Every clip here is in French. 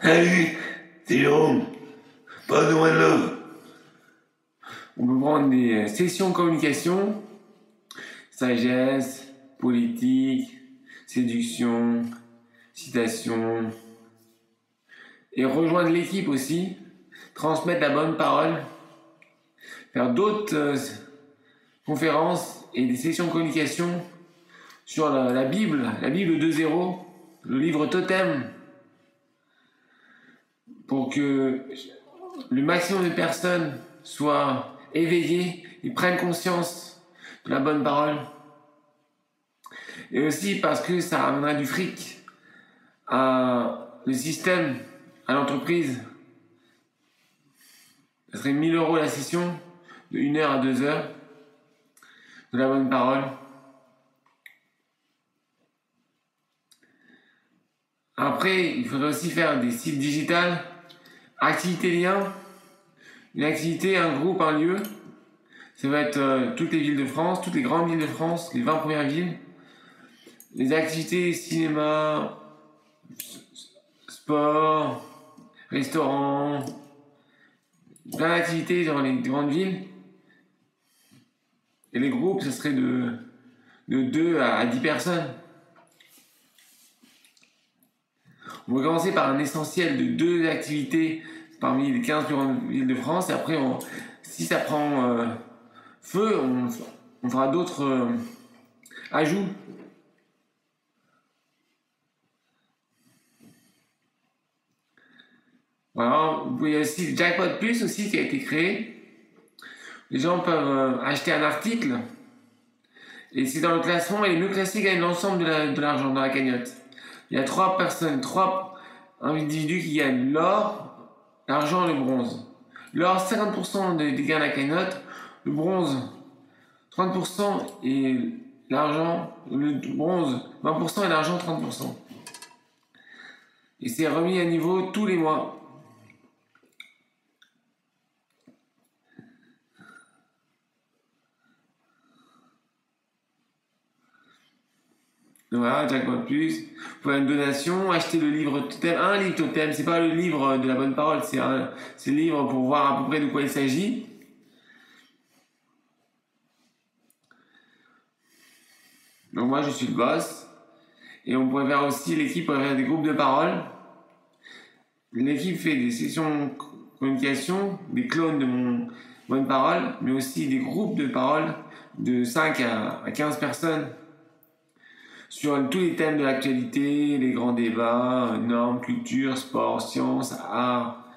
Salut, c'est Jérôme. Pas loin de là. On peut prendre des sessions communication, sagesse, politique, séduction, citation, et rejoindre l'équipe aussi, transmettre la bonne parole, faire d'autres conférences et des sessions de communication sur la Bible 2.0, le livre totem, pour que le maximum de personnes soient éveillées et prennent conscience de la bonne parole. Et aussi parce que ça amènera du fric à le système, à l'entreprise. Ça serait 1 000 € la session, de 1 heure à 2 heures, de la bonne parole. Après, il faudrait aussi faire des sites digitales, activité lien, une activité, un groupe, un lieu. Ça va être toutes les villes de France, toutes les grandes villes de France, les 20 premières villes. Les activités cinéma, sport, restaurant, plein d'activités dans les grandes villes. Et les groupes, ce serait de 2 à 10 personnes. On va commencer par un essentiel de 2 activités parmi les 15 plus grandes villes de France. Et après, si ça prend feu, on fera d'autres ajouts. Voilà, vous pouvez aussi le Jackpot Plus aussi qui a été créé. Les gens peuvent acheter un article et c'est dans le classement et les mieux classés gagnent l'ensemble de l'argent dans la cagnotte. Il y a 3 personnes, 3 individus qui gagnent l'or, l'argent et le bronze. L'or, 50% des gains de la cagnotte. Le bronze, 30% et l'argent, le bronze, 20% et l'argent, 30%. Et c'est remis à niveau tous les mois. Voilà, Jackpot Plus. Vous pouvez faire une donation, acheter le livre totem. Un livre totem, c'est pas le livre de la bonne parole, c'est le livre pour voir à peu près de quoi il s'agit. Donc moi je suis le boss. Et on pourrait faire aussi, l'équipe pourrait faire des groupes de parole. L'équipe fait des sessions de communication, des clones de mon bonne parole, mais aussi des groupes de parole de 5 à 15 personnes sur tous les thèmes de l'actualité, les grands débats, normes, culture, sport, sciences, art,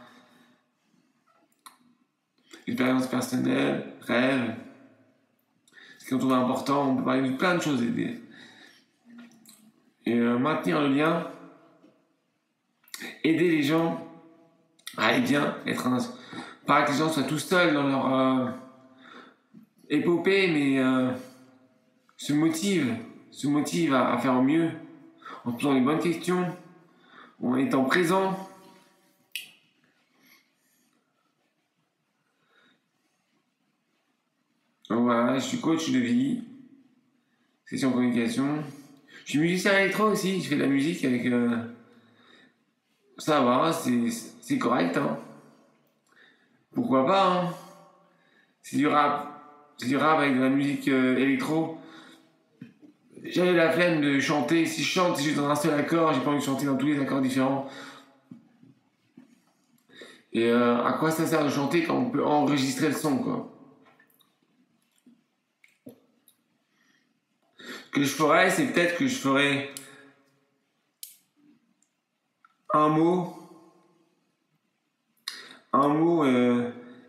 expérience personnelle, rêve. Ce qu'on trouve important, on peut parler de plein de choses. Et maintenir le lien, aider les gens à aller bien, pas que les gens soient tout seuls dans leur épopée, mais se motivent à faire au mieux, en posant les bonnes questions, en étant présent. Donc voilà, je suis coach de vie, session de communication. Je suis musicien électro aussi, je fais de la musique avec... ça va, c'est correct, hein. Pourquoi pas, hein. C'est du rap avec de la musique électro. J'avais la flemme de chanter. Si je chante, c'est juste dans un seul accord. J'ai pas envie de chanter dans tous les accords différents. Et à quoi ça sert de chanter quand on peut enregistrer le son, quoi. Ce que je ferais, c'est peut-être que je ferais un mot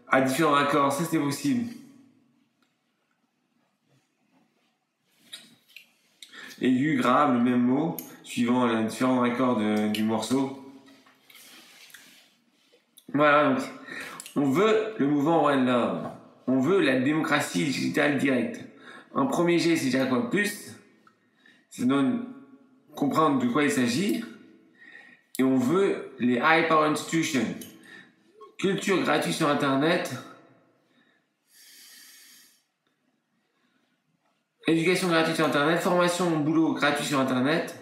à différents accords. Ça, c'est possible. Aigu, grave, le même mot, suivant les différents accords du morceau. Voilà, donc, on veut le mouvement One Love. On veut la démocratie digitale directe. Un premier G, c'est Jackpot Plus. Ça donne comprendre de quoi il s'agit. Et on veut les High Power Institutions. Culture gratuite sur Internet. Éducation gratuite sur Internet. Formation, boulot gratuit sur Internet.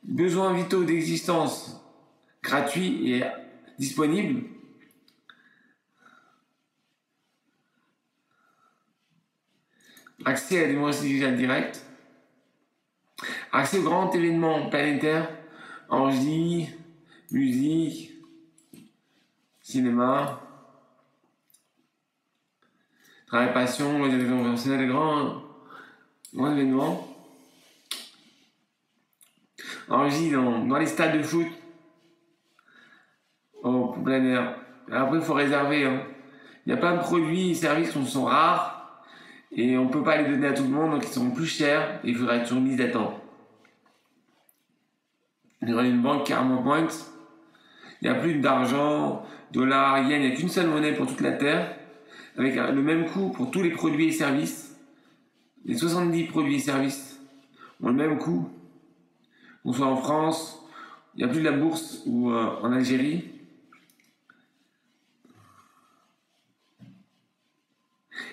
Besoins vitaux d'existence gratuit et disponible. Accès à la démocratie digitale directe. Accès aux grands événements planétaires, orgie, musique, cinéma, travail passion, les événements, grands événements. Orgie dans les stades de foot, en plein air. Après, il faut réserver. Il y a plein de produits et services qui sont rares et on ne peut pas les donner à tout le monde, donc ils sont plus chers et il faudra être sur une liste d'attente. Il y aura une banque Karma Points. Il n'y a plus d'argent, dollars, yens, il n'y a qu'une seule monnaie pour toute la Terre, avec le même coût pour tous les produits et services. Les 70 produits et services ont le même coût, qu'on soit en France, il n'y a plus de la bourse ou en Algérie.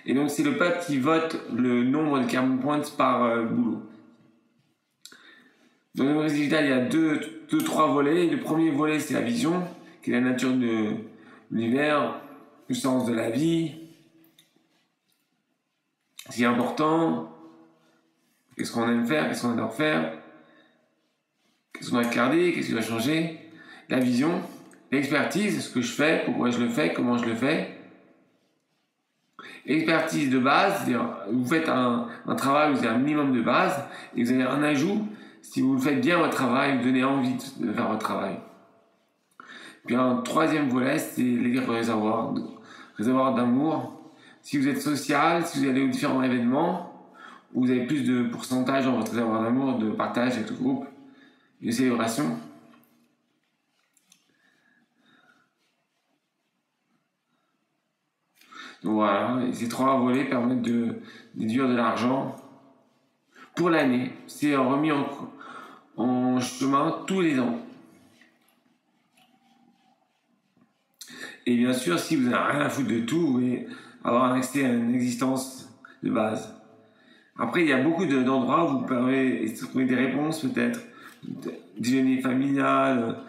Et donc c'est le peuple qui vote le nombre de Karma Points par boulot. Dans le démocratie digitale, il y a trois volets. Le premier volet, c'est la vision, qui est la nature de l'univers, le sens de la vie, ce qui est important, qu'est-ce qu'on aime faire, qu'est-ce qu'on adore faire, qu'est-ce qu'on doit garder, qu'est-ce qui doit changer. La vision, l'expertise, ce que je fais, pourquoi je le fais, comment je le fais. Expertise de base, c'est-à-dire vous faites un travail, vous avez un minimum de base, et vous avez un ajout. Si vous faites bien votre travail, vous donnez envie de faire votre travail. Puis un troisième volet, c'est les réservoirs d'amour. Si vous êtes social, si vous allez aux différents événements, vous avez plus de pourcentage dans votre réservoir d'amour, de partage avec le groupe, de célébration. Donc voilà, ces trois volets permettent de déduire de l'argent pour l'année. C'est remis en chemin tous les ans. Et bien sûr, si vous n'avez rien à foutre de tout, vous pouvez avoir un accès à une existence de base. Après, il y a beaucoup d'endroits où vous pouvez trouver des réponses, peut-être. Déjeuner familial,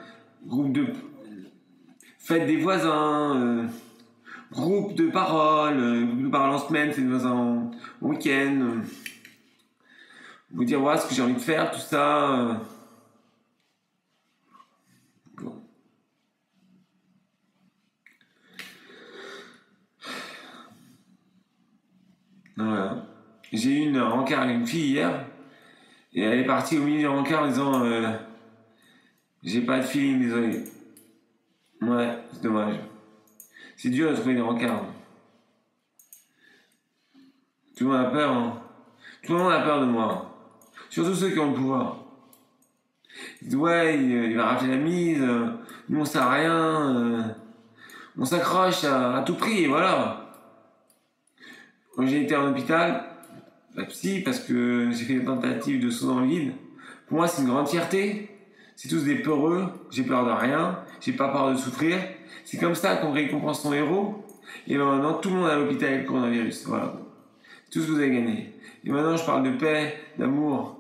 groupe de fête des voisins, groupe de parole en semaine, fête des voisins en week-end. Vous dire voilà ce que j'ai envie de faire, tout ça. Bon. Voilà. J'ai eu une rencard avec une fille hier, et elle est partie au milieu du rencard en disant j'ai pas de feeling, désolé. Ouais, c'est dommage. C'est dur de trouver des rencarts. Tout le monde a peur, hein. Tout le monde a peur de moi. Surtout ceux qui ont le pouvoir. Ils disent ouais, il va rafler la mise, nous on sert à rien, on s'accroche à tout prix, et voilà. Quand j'ai été en hôpital, la psy, parce que j'ai fait des tentatives de saut dans le vide, pour moi c'est une grande fierté. C'est tous des peureux, j'ai peur de rien, j'ai pas peur de souffrir. C'est comme ça qu'on récompense son héros. Et maintenant tout le monde est à l'hôpital avec le coronavirus. Voilà. Tout ce que vous avez gagné. Et maintenant je parle de paix, d'amour.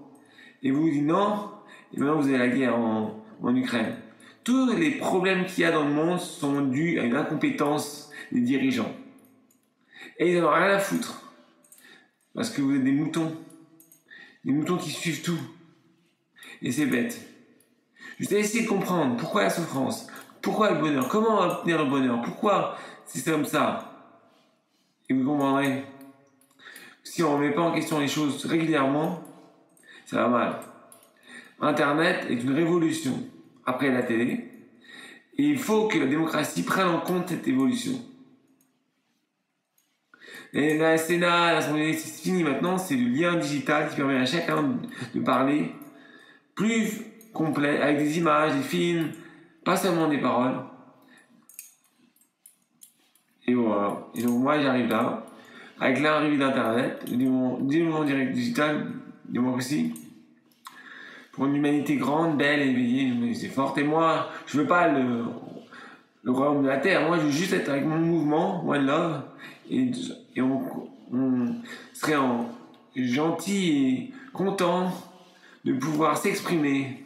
Et vous dites non, et maintenant vous avez la guerre en Ukraine. Tous les problèmes qu'il y a dans le monde sont dus à une incompétence des dirigeants. Et ils n'en ont rien à foutre. Parce que vous êtes des moutons. Des moutons qui suivent tout. Et c'est bête. Je vais essayer de comprendre pourquoi la souffrance, pourquoi le bonheur, comment obtenir le bonheur, pourquoi c'est comme ça. Et vous comprendrez. Si on ne remet pas en question les choses régulièrement, ça va mal. Internet est une révolution après la télé. Et il faut que la démocratie prenne en compte cette évolution. Et la Sénat, l'Assemblée, c'est fini maintenant, c'est le lien digital qui permet à chacun de parler plus complet, avec des images, des films, pas seulement des paroles. Et voilà. Et donc moi j'arrive là, avec l'arrivée d'Internet, du mouvement direct digital, démocratie, pour une humanité grande, belle, éveillée, une humanité forte. Et moi, je veux pas le royaume de la Terre, moi je veux juste être avec mon mouvement, One Love, et on serait gentil et content de pouvoir s'exprimer